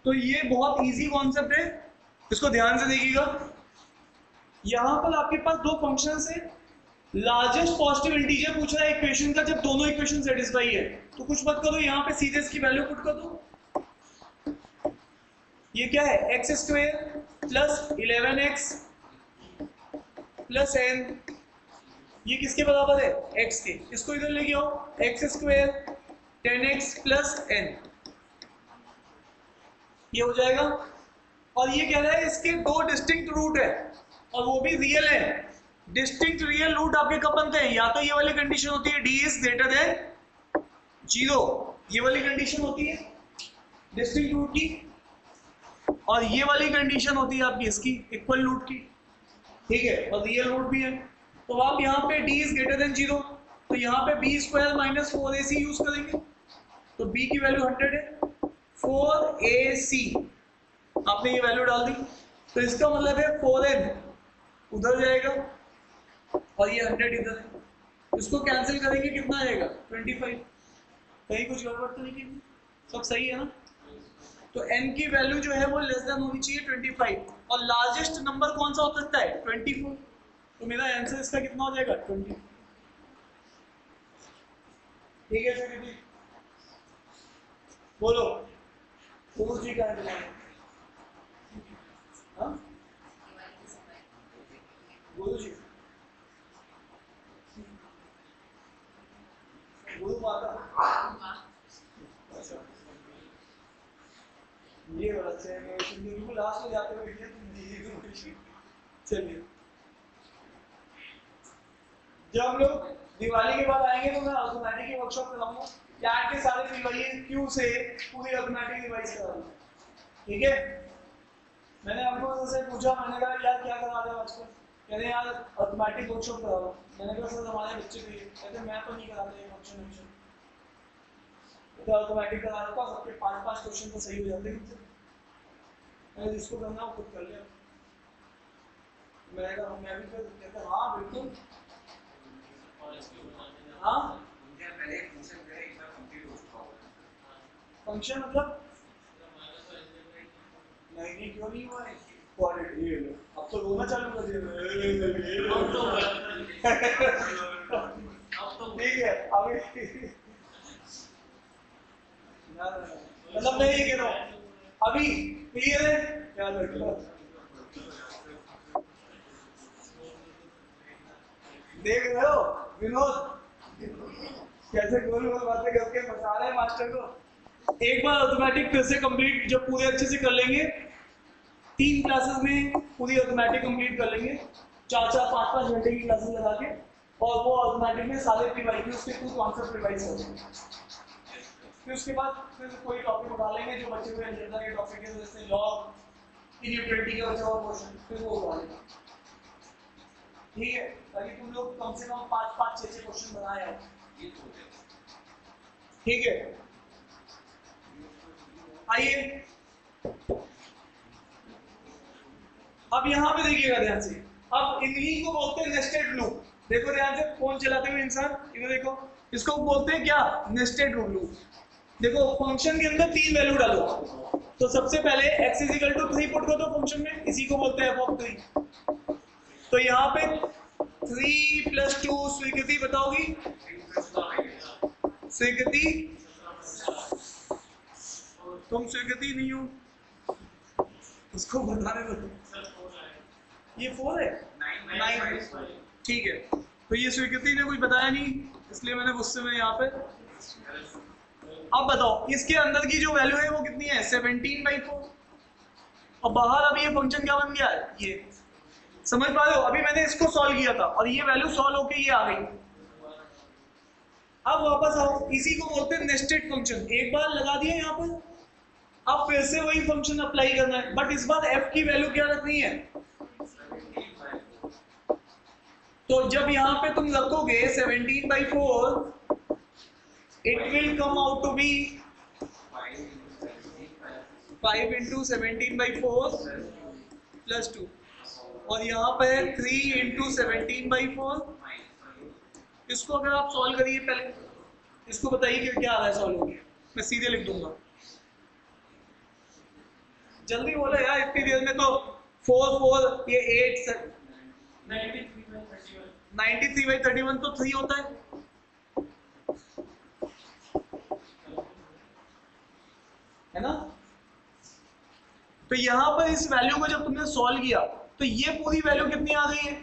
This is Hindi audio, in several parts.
तो ये बहुत इजी कॉन्सेप्ट है, इसको ध्यान से देखिएगा। यहां पर आपके पास दो फंक्शंस है, लार्जेस्ट पॉजिटिव इंटीजर पूछ रहा है इक्वेशन का जब दोनों इक्वेशन सेटिस्फाई है, तो कुछ मत करो, यहाँ पे सीधे इसकी वैल्यू पुट कर दो। ये क्या है, x square plus 11x plus n, ये किसके बराबर है, x के। इसको इधर लेके आओ, x square 10x plus n, ये हो जाएगा। और ये कह रहा है इसके दो डिस्टिंक्ट रूट है और वो भी रियल है। डिस्टिंक्ट रियल रूट आपके कब बनते हैं, या तो ये वाली कंडीशन होती है d इज ग्रेटर देन 0, ये वाली कंडीशन होती है डिस्टिंक्ट रूट की, और ये वाली कंडीशन होती है आपकी इसकी इक्वल रूट की, ठीक है, और रियल रूट भी है। तो आप यहाँ पे d इज ग्रेटर देन 0, तो यहाँ पे b square minus 4ac use करेंगे, तो b की वैल्यू 100 है, 4ac आपने ये वैल्यू डाल दी, तो इसका मतलब है 4n उधर जाएगा और ये 100 इधर है, इसको कैंसिल करेंगे कितना आएगा 25। कहीं कुछ गड़बड़ तो नहीं की, सब सही है ना। तो n की वैल्यू जो है वो लेस देन होनी चाहिए 25, और लार्जेस्ट नंबर कौन सा हो सकता है 24, तो मेरा आंसर इसका कितना हो जाएगा 20। ठीक है सर, बोलो तो जी का है, हाँ बोलो जी, बोलो माता। अच्छा ये अच्छा है, बिल्कुल लास्ट में जाते हुए चलिए, जब हम लोग दिवाली के बाद आएंगे तो मैं अर्थमेटिक की वर्कशॉप कराऊंगा, कैट के सारे डिवाइस क्यू से पूरी अर्थमेटिक डिवाइस कराऊंगा, ठीक है। मैंने आपको से पूछा, मैंने कहा यार क्या करा रहे हो आजकल, कह रहे यार अर्थमेटिक वर्कशॉप कराओ। मैंने कहा सर हमारे बच्चे के लिए, कहते मैं तो नहीं कराते ये फंक्शन, तो अर्थमेटिक करा रहा था, सबके 5-5 क्वेश्चन तो सही हो जाते हैं, मैंने जिसको करना वो खुद कर लिया। मैं कहा मैं भी फिर कहता हाँ बिल्कुल, हाँ पहले फंक्शन मेरा एक बार कंप्लीट हो चुका होगा। फंक्शन मतलब नहीं क्यों नहीं हुआ है, क्वालिटी अब तो रोना चालू कर दिया, ठीक है अभी मतलब मैं ये कह रहा हूँ अभी क्लियर है, क्या लड़का देख रहे हो विनोद कैसे गोल गोल बातें करके फंसा रहे हैं मास्टर को। एक बार ऑटोमेटिक फिर से कंप्लीट जब पूरे अच्छे से कर लेंगे, 3 क्लासेस में पूरी ऑटोमेटिक कंप्लीट कर लेंगे, 4-4, 5-5 घंटे की क्लासेस लगा के, और वो ऑटोमेटिक में सारे प्रीवाइज उसके कुछ कॉन्सेप्ट रिवाइज कर देंगे। फिर उसके बाद फिर कोई टॉपिक उठा लेंगे जो बच्चे हुए अलजेब्रा के टॉपिक है, जैसे लॉग इनइक्वालिटी का बचा हुआ क्वेश्चन, फिर वो उठा लेंगे, ठीक है, ताकि तुम लोग कम से कम 5-5, 6-6 क्वेश्चन बनाए आओ, ठीक है। आइए अब यहाँ पे देखिएगा ध्यान से, अब इन्हीं को बोलते हैं नेस्टेड लूप। देखो ध्यान से, फोन चलाते हुए इंसान इधर देखो, इसको बोलते हैं क्या, नेस्टेड लूप। देखो फंक्शन के अंदर 3 वैल्यू डालो, तो सबसे पहले x = 3 पुट कर दो फंक्शन में, इसी को बोलते हैं f(3). तो यहाँ पे 3 + 2 स्वीकृति बताओगी, स्वीकृति, तुम स्वीकृति नहीं हो, उसको बताने दो, ये 4 है 9, ठीक है। तो ये स्वीकृति ने कुछ बताया नहीं, इसलिए मैंने गुस्से में यहाँ पे। अब बताओ इसके अंदर की जो वैल्यू है वो कितनी है, 17/4, और बाहर अभी ये फंक्शन क्या बन गया है, ये समझ पा रहे हो। अभी मैंने इसको सॉल्व किया था और ये वैल्यू सॉल्व होके ये आ गई। अब वापस आओ, इसी को बोलते हैं नेस्टेड फंक्शन। एक बार लगा दिया यहाँ पर, अब फिर से वही फंक्शन अप्लाई करना है, बट इस बार f की वैल्यू क्या रखनी है, तो जब यहाँ पे तुम रखोगे 17/4, it will come out to be 5 × 17/4 + 2, और यहाँ पे 3 × 17/4। इसको अगर आप सॉल्व करिए, पहले इसको बताइए कि क्या आ रहा है सॉल्व होके, मैं सीधे लिख दूंगा। जल्दी बोलो यार, इतनी देर में तो 4 4 ये 8 93/31 तो 3 होता है ना? तो यहां पर इस वैल्यू को जब तुमने सॉल्व किया तो ये पूरी वैल्यू कितनी आ गई है?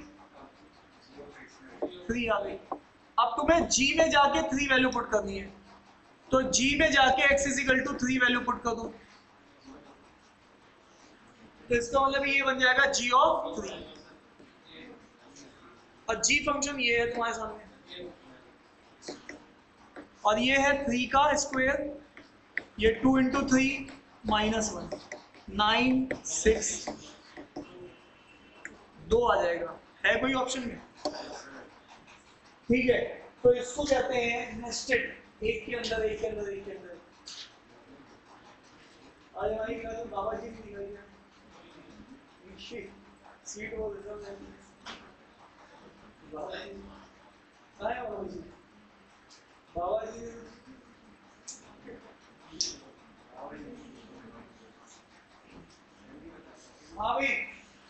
3 आ गई। अब तुम्हें g में जाके 3 वैल्यू पुट करनी है, तो g में जाके x = 3 वैल्यू पुट कर दो, तो इसका मतलब ये बन जाएगा g ऑफ 3, और g फंक्शन ये है तुम्हारे सामने, और ये है 3 का स्क्वायर, ये 2 × 3 -1 9 6 2 आ जाएगा। है कोई ऑप्शन में? ठीक है, तो इसको कहते हैं नेस्टेड, एक के अंदर एक के अंदर एक के अंदर। आज हमारी क्लास में बाबा जी भी दिखाई है, सीट वो रिजर्व है। बाबा जी आए, बाबा जी हाँ भाई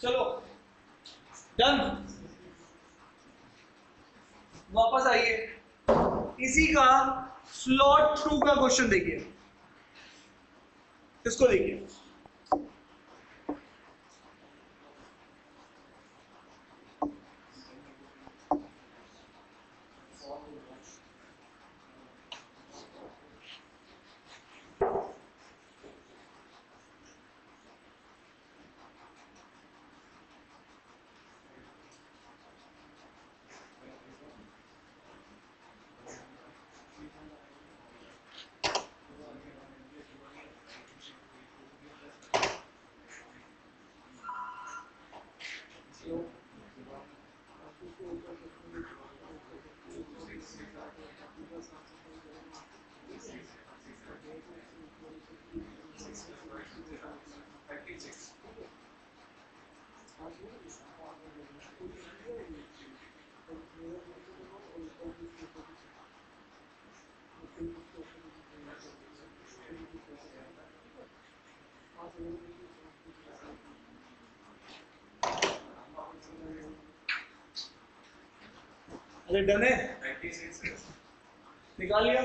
चलो डन, वापस आइए। इसी का स्लॉट 2 का क्वेश्चन देखिए, इसको देखिए। अरे डन है, निकाल लिया।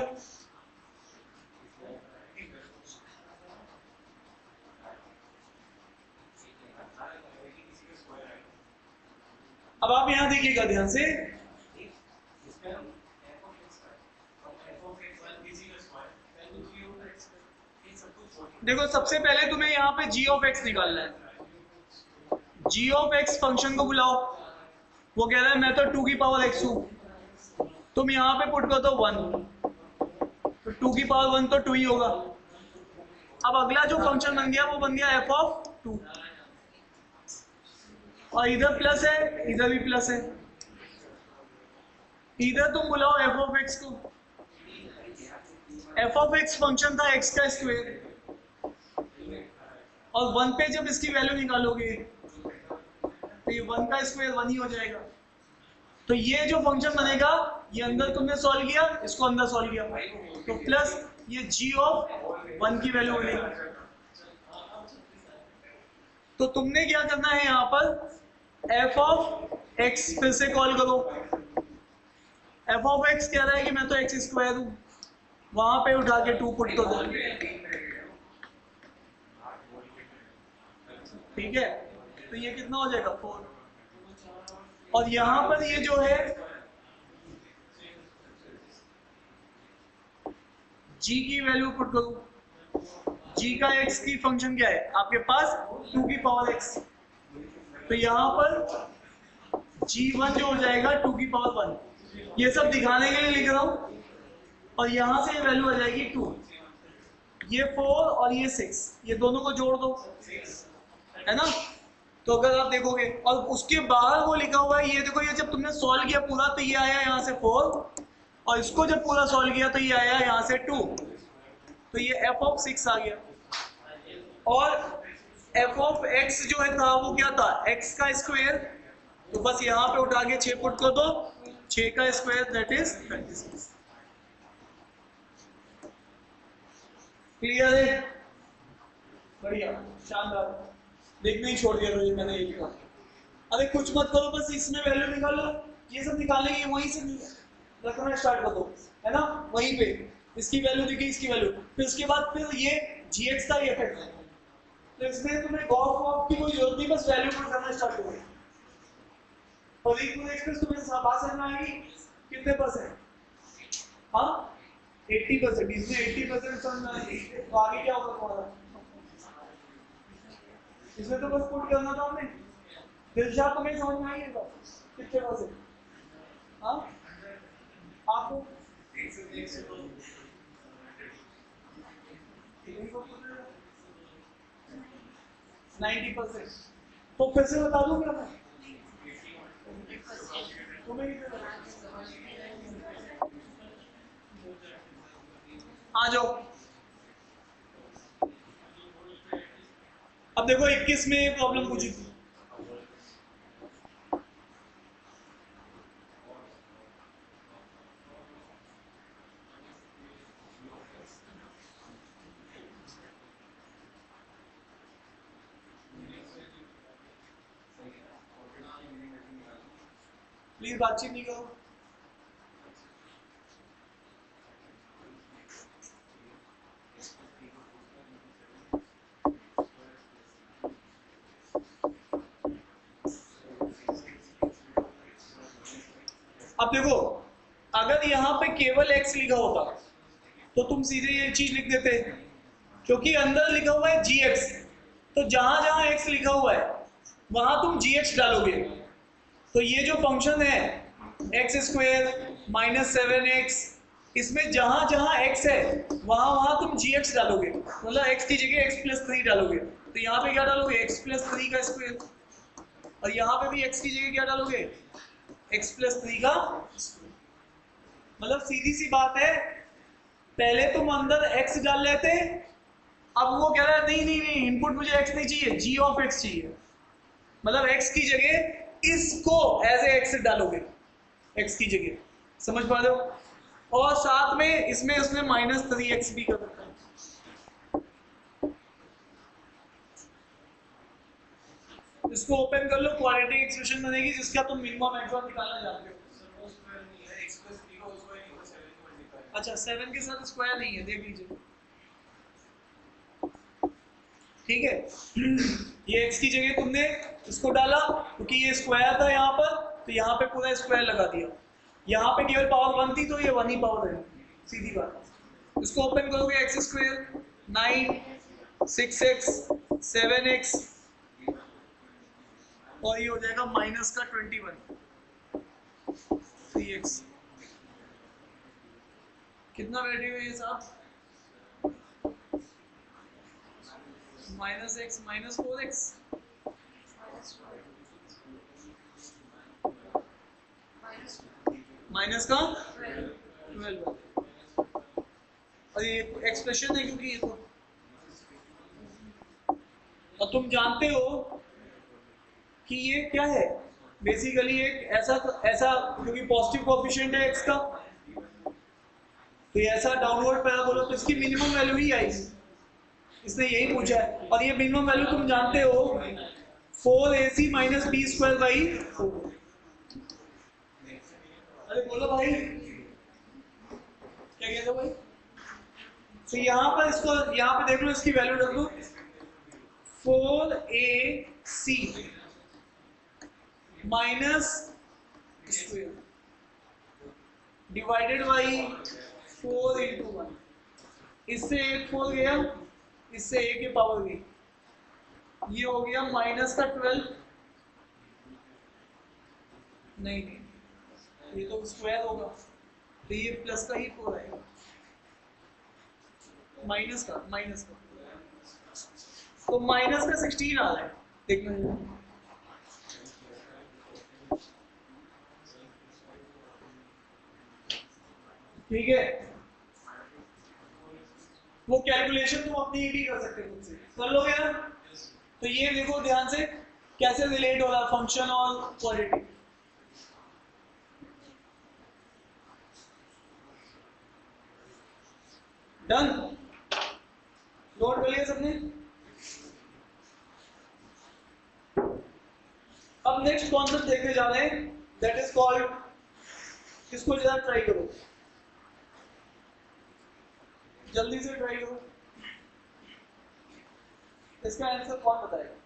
अब आप यहां देखिएगा ध्यान से, देखो सबसे पहले तुम्हें यहाँ पे g ऑफ x निकालना है। g ऑफ x फंक्शन को बुलाओ, वो कह रहा है मैं तो 2 की पावर x हूं, तुम यहाँ पे पुट कर दो 1, तो 2 की पावर 1 तो 2 ही होगा। अब अगला जो फंक्शन बन गया वो बन गया f ऑफ 2, और इधर प्लस है इधर भी प्लस है, इधर तुम बुलाओ f ऑफ x को, f ऑफ x फंक्शन था x का स्क्वायर, और 1 पे जब इसकी वैल्यू निकालोगे तो ये 1 का स्क्वायर 1 ही हो जाएगा। तो ये जो फंक्शन बनेगा ये अंदर तुमने सॉल्व किया, इसको अंदर सॉल्व किया, तो प्लस ये g ऑफ 1 की वैल्यू बनेगी। तो तुमने क्या करना है, यहाँ पर f ऑफ x फिर से कॉल करो। f ऑफ x कह रहा है कि मैं तो x स्क्वायर हूं, वहां पे उठा के 2 पुट तो दो, ठीक है, तो ये कितना हो जाएगा 4, और यहां पर ये जो है g की वैल्यू पुट करो। g का x की फंक्शन क्या है आपके पास 2 की पावर x, तो यहां पर g1 जो हो जाएगा 2 की पावर 1, ये सब दिखाने के लिए लिख रहा हूं, और यहां से ये वैल्यू आ जाएगी 2, ये 4 और ये 6, ये दोनों को जोड़ दो, है ना? तो अगर आप देखोगे, और उसके बाहर वो लिखा हुआ है, ये देखो, ये जब तुमने सॉल्व किया पूरा तो ये आया यहाँ से 4, और इसको जब पूरा सॉल्व किया तो ये आया यहाँ से 2, तो ये f ऑफ 6 आ गया। और f ऑफ x जो है था वो क्या था, x का स्क्वायर, तो बस यहाँ पे उठा के 6 पुट कर दो, 6 का स्क्वायर दैट इज 26। क्लियर है? बढ़िया। शानदार, देखना ही छोड़ दिया रोहित मैंने ये लिखा। अरे कुछ मत करो, बस इसमें वैल्यू निकालो, ये सब निकालने की वहीं से रखना स्टार्ट कर दो, है ना, वहीं पे इसकी वैल्यू दिखी, इसकी वैल्यू, फिर उसके बाद फिर ये gx का ये इफेक्ट है, तो इसमें तुम्हें गॉस वॉफ की कोई जरूरत नहीं, बस वैल्यू पुट करना स्टार्ट करो। और इक्वल एक्सप्रेस तुम्हें शाबाश समझ में आएगी कितने परसेंट, हाँ 80%, इसमें 80% समझ में आएगी, तो आगे क्या होगा तुम्हारा, इसमें तो बस पुट करना था हमने। दिलशाद तुम्हें समझ में आएगी कितने परसेंट, हाँ आपको 90%, तो फिर से बता दूं क्या मैं तुम्हें कितने, आ जाओ। अब देखो 21 में ये प्रॉब्लम पूछी थी, प्लीज बातचीत नहीं करो। अब देखो अगर यहाँ पे केवल x लिखा होता तो तुम सीधे ये चीज लिख देते, क्योंकि अंदर लिखा हुआ है gx, तो जहां जहां x लिखा हुआ है वहां तुम gx डालोगे, तो ये जो फंक्शन है x² माइनस 7x, इसमें जहां जहां x है वहां वहां तुम gx डालोगे, मतलब x की जगह x+3 डालोगे, तो यहाँ पे क्या डालोगे x+3 का स्क्वायर, और यहाँ पे भी x की जगह क्या डालोगे x+3 का, मतलब सीधी सी बात है, पहले तुम अंदर x डाल लेते, अब वो कह रहा है नहीं नहीं नहीं इनपुट मुझे x नहीं चाहिए, g ऑफ x चाहिए, मतलब x की जगह इसको एज ए x डालोगे, x की जगह, समझ पा रहे हो, और साथ में इसमें उसने -3x भी कर रखा है। इसको ओपन कर लो, क्वाड्रेटिक एक्सप्रेशन बनेगी जिसका तुम मिनिमम मैक्सिमम निकालना चाहते हो। अच्छा 7 के साथ स्क्वायर नहीं है, देख लीजिए, ठीक है, ये x की जगह तुमने इसको डाला क्योंकि ये स्क्वायर था यहाँ पर, तो यहाँ पे पूरा स्क्वायर लगा दिया, यहाँ पे केवल पावर 1 थी तो ये 1 ही पावर है, सीधी बात। इसको ओपन करोगे x² 9 6x 7x और ये हो जाएगा माइनस का 21 3x, कितना वैल्यू है ये साहब, -x -4x, माइनस का 12, और ये एक्सप्रेशन है क्योंकि ये तो, और तुम जानते हो कि ये क्या है, बेसिकली एक ऐसा क्योंकि पॉजिटिव कोएफिशिएंट है x का, तो ये ऐसा डाउनवर्ड पैराबोला, तो इसकी मिनिमम वैल्यू ही आएगी, इसने यही पूछा है, और ये मिनिमम वैल्यू तुम जानते हो 4ac - b²/4। अरे बोलो भाई, क्या कहते हो भाई, तो यहाँ पर इसको यहाँ पे देख लो, इसकी वैल्यू रख दो 4ac - डिवाइडेड बाई 4 × 1, इससे 1 4 गया, इससे 1 की पावर गई, ये हो गया माइनस का 12, नहीं ये तो स्क्वायर होगा, तो ये प्लस का ही 4 आएगा, माइनस का तो माइनस का 16 आ रहा है, देखना ठीक है, वो कैलकुलेशन तुम अपनी भी कर सकते हो, खुद से कर लोगे ना, तो ये देखो ध्यान से कैसे रिलेट हो रहा है फंक्शन और क्वालिटी, डन, नोट कर लिया सबने। अब नेक्स्ट कॉन्सेप्ट देखने जा रहे हैं, दैट इज कॉल्ड, इसको जरा ट्राई करो, जल्दी से ट्राई करो, इसका आंसर कौन बताएगा?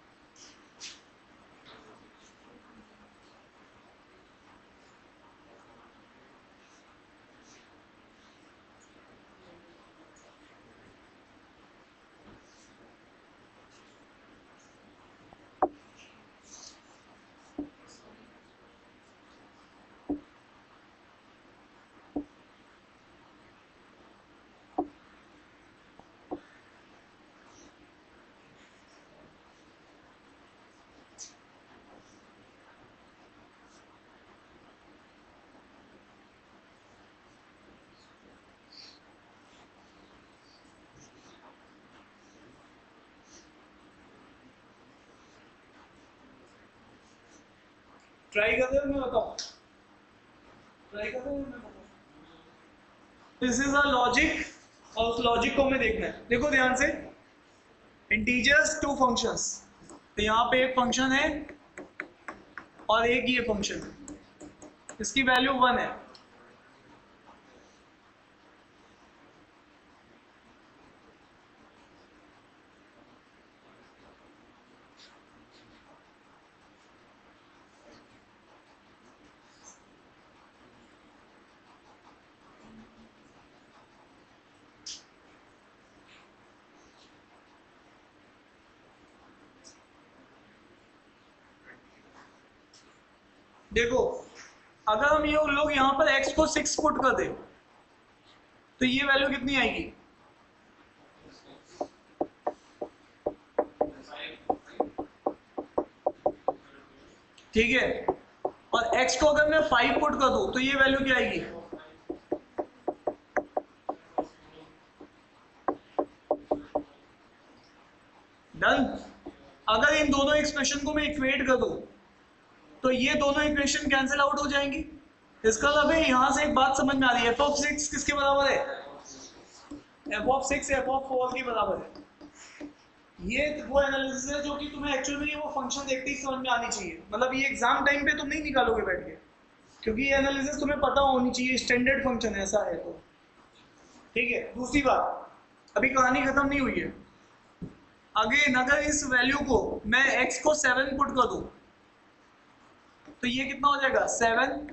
ट्राई करते हो, मैं बताऊं, ट्राई करते हो, मैं बताऊं। दिस इज अ लॉजिक और उस लॉजिक को हमें देखना है। देखो ध्यान से, इंटीजर्स टू फंक्शंस, तो यहाँ पे एक फंक्शन है और एक ये फंक्शन है, इसकी वैल्यू 1 है। देखो अगर हम ये लोग यहाँ पर x को 6 पुट कर दे तो ये वैल्यू कितनी आएगी? ठीक है, और x को अगर मैं 5 पुट कर दूं तो ये वैल्यू क्या आएगी? डन। अगर इन दोनों एक्सप्रेशन को मैं इक्वेट कर दूं तो ये दोनों इक्वेशन कैंसिल आउट हो जाएंगी। इसका मतलब है यहां से एक बात समझ में आ रही है, f ऑफ 6 किसके बराबर है? f ऑफ 6 f ऑफ 4 के बराबर है। ये वो एनालिसिस है जो कि तुम्हें एक्चुअली में वो फंक्शन देखते ही समझ में आनी चाहिए। मतलब ये एग्जाम टाइम पे तुम नहीं निकालोगे बैठ के, क्योंकि ये एनालिसिस तुम्हें पता होनी चाहिए, स्टैंडर्ड फंक्शन ऐसा है तो। ठीक है, दूसरी बात, अभी कहानी खत्म नहीं हुई है। अगेन अगर इस वैल्यू को मैं x को 7 पुट कर दूं तो ये कितना हो जाएगा? 7,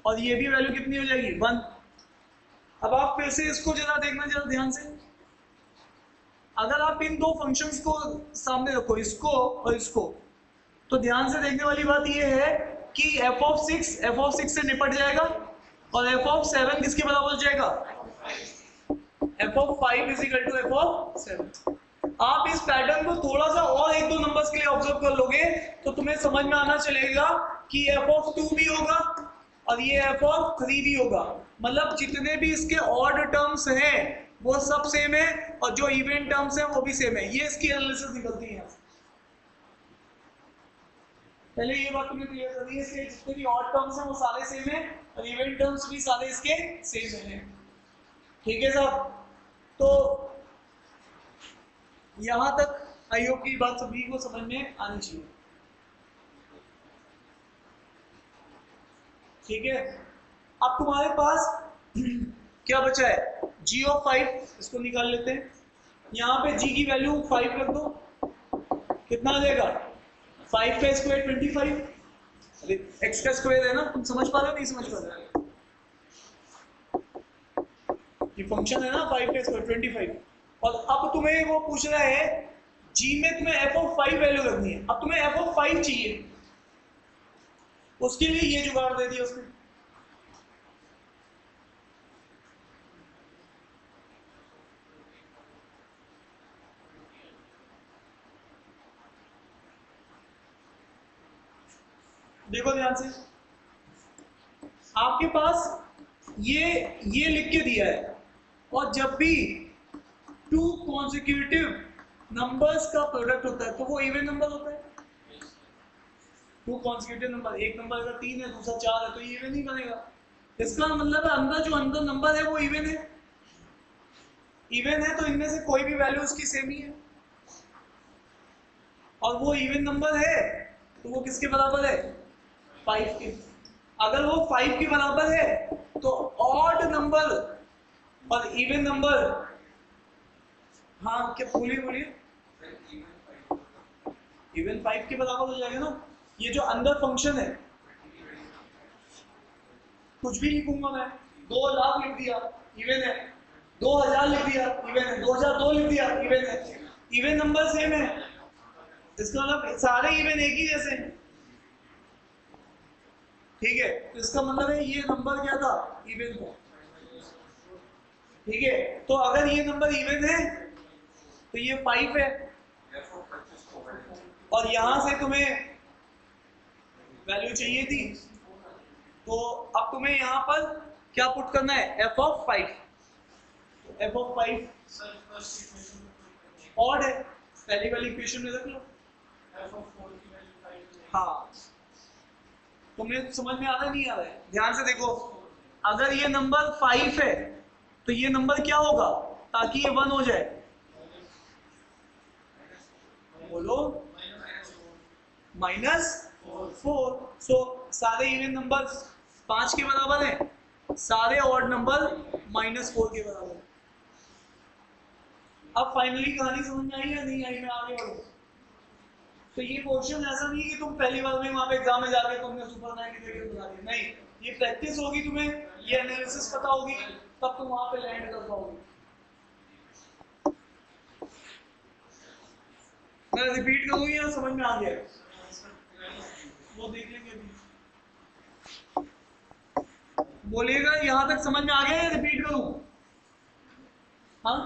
और ये भी वैल्यू कितनी हो जाएगी? 1। अब आप फिर से इसको जरा देखना जरा ध्यान से, अगर आप इन दो फंक्शंस को सामने रखो, इसको और इसको, तो ध्यान से देखने वाली बात ये है कि f ऑफ 6 से निपट जाएगा और f ऑफ 7 किसके बराबर हो जाएगा? f of 5 is equal to f of 7। आप इस पैटर्न को थोड़ा सा और एक दो नंबर्स के लिए ऑब्जर्व कर लोगे तो तुम्हें समझ में आना चलेगा कि f ऑफ 2 भी होगा और ये f ऑफ 3 भी होगा। मतलब जितने भी इसके ऑड टर्म्स हैं वो सब सेम है और जो इवन टर्म्स हैं वो भी सेम है। ये इसकी एनालिसिस निकलती है। पहले ये बात तुम्हें क्लियर करनी है, इसके जितने भी ऑड टर्म्स हैं वो सारे सेम है और इवन टर्म्स भी सारे इसके सेम है। ठीक है साहब, तो यहां तक आई होप की बात सभी को समझ में आनी चाहिए। ठीक है, अब तुम्हारे पास क्या बचा है? g ऑफ 5, इसको निकाल लेते हैं। यहाँ पे g की वैल्यू 5 रख दो, कितना आ जाएगा? 5 का स्क्वायर 25, अरे x का स्क्वायर है ना, तुम समझ पा रहे हो नहीं समझ पा रहे हो? ये फंक्शन है ना 5 का स्क्वायर 25, और अब तुम्हें वो पूछ रहा है g में तुम्हें f ऑफ 5 वैल्यू रखनी है। अब तुम्हें f ऑफ 5 चाहिए, उसके लिए ये जुगाड़ दे दिया उसने। देखो ध्यान से, आपके पास ये लिख के दिया है, और जब भी 2 कॉन्सेक्यूटिव नंबर्स का प्रोडक्ट होता है तो वो इवन नंबर होता है। 2 कॉन्सेक्यूटिव नंबर, एक नंबर अगर 3 है दूसरा 4 है तो ये इवन ही बनेगा। इसका मतलब है अंदर जो अंदर नंबर है वो इवन है। इवन है तो इनमें से कोई भी वैल्यू उसकी सेम ही है, और वो इवन नंबर है तो वो किसके बराबर है? 5 के। अगर वो 5 के बराबर है तो ऑड नंबर और इवन नंबर, हाँ क्या बोलिए, इवन 5 के बराबर हो जाएगा ना। ये जो अंदर फंक्शन है, कुछ भी लिखूंगा मैं, 2 लाख लिख दिया इवन है, 2000 लिख दिया इवन है, 2002 लिख दिया इवन है, इवन नंबर सेम है, इसका मतलब सारे इवन एक ही जैसे हैं, ठीक है। तो इसका मतलब है ये नंबर क्या था? इवन था, ठीक है। तो अगर ये नंबर इवन है तो ये 5 है, और यहां से तुम्हें वैल्यू चाहिए थी, तो अब तुम्हें यहां पर क्या पुट करना है? f of 5, f of 5 odd है, पहली वाली इक्वेशन में रख लो। हाँ, तुम्हें समझ में आ रहा है नहीं आ रहा है? ध्यान से देखो, अगर ये नंबर 5 है तो ये नंबर क्या होगा ताकि ये 1 हो जाए? बोलो, -4। सो सारे इवन नंबर 5 के बराबर हैं, सारे ऑड नंबर -4 के बराबर हैं। अब फाइनली कहानी समझ में आई या नहीं आई? मैं आगे बढ़ूं तो ये क्वेश्चन ऐसा नहीं कि तुम पहली बार में वहां पे एग्जाम में जाके तुमने सुपर 9 की जगह बना दी, नहीं, ये प्रैक्टिस होगी, तुम्हें ये एनालिसिस पता होगी, तब तुम वहां पे लैंड कर पाओगे। मैं रिपीट करूंगी या समझ में आ गया? वो देख लेंगे अभी। बोलिएगा यहां तक समझ में आ गया या रिपीट करूं? हाँ,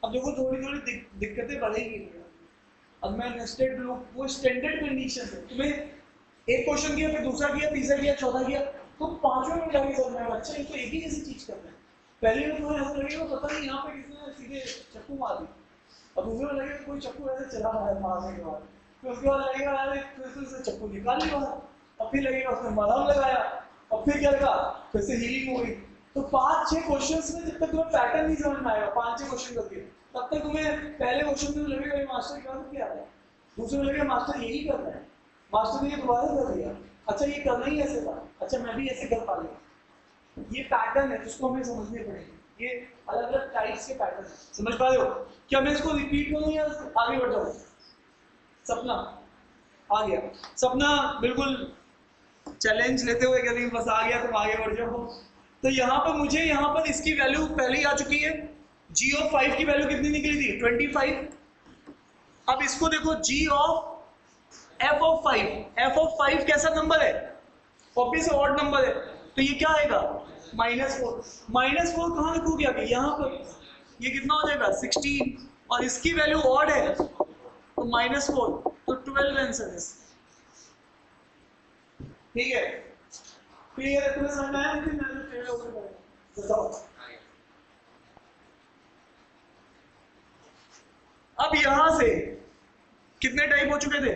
अब देखो थोड़ी थोड़ी दिक्कतें बढ़ेगी। अब मैं नेस्टेड लूप, वो स्टैंडर्ड कंडीशन है, तुम्हें एक क्वेश्चन किया, फिर दूसरा किया, तीसरा किया, चौथा किया, तुम 5वें में जाके समझ में आएगा अच्छा ये तो एक ही जैसी चीज करना है। पहले में तुम्हें ऐसा लगेगा पता नहीं यहाँ पे किसने सीधे चक्कू मार दी, और दूसरे में लगेगा कोई चक्कू ऐसे चला रहा है मारने के बाद, फिर उसके बाद लगेगा अरे फिर से चक्कू निकाल लिया, और फिर लगेगा उसने मरहम लगाया, और फिर क्या लगा, फिर से हीलिंग हो गई। तो 5-6 क्वेश्चंस में जब तक तुम्हें पैटर्न नहीं समझ में आएगा, 5-6 क्वेश्चन करके, तब तक तुम्हें पहले क्वेश्चन में लगेगा ये मास्टर क्या क्या है, दूसरे में लगेगा मास्टर यही करना है, मास्टर ने ये दोबारा कर दिया, अच्छा ये करना ही ऐसे था, अच्छा मैं भी ऐसे कर पा रहा। ये पैटर्न है जिसको हमें समझने पड़ेंगे, ये अलग अलग टाइप्स के पैटर्न है, समझ पा रहे हो? क्या मैं इसको रिपीट करूं या आगे बढ़ जाऊं? सपना आ गया, सपना बिल्कुल चैलेंज लेते हुए कहते बस आ गया तुम आगे बढ़ जाओ। तो यहाँ पर मुझे यहाँ पर इसकी वैल्यू पहले ही आ चुकी है, g ऑफ 5 की वैल्यू कितनी निकली थी? 25। अब इसको देखो, g of f of 5, f of 5 कैसा नंबर है? ऑब्वियस ऑड नंबर है, तो ये क्या आएगा? -4। -4 कहाँ लिखोगे आगे? यहाँ पर, ये कितना हो जाएगा? 16, और इसकी वैल्यू ऑड है तो -4, तो 12 आंसर है। ठीक है, क्लियर है? तुम्हें समझ में आया? लेकिन मैं तो फेल हो गया, बताओ। अब यहां से कितने टाइप हो चुके थे?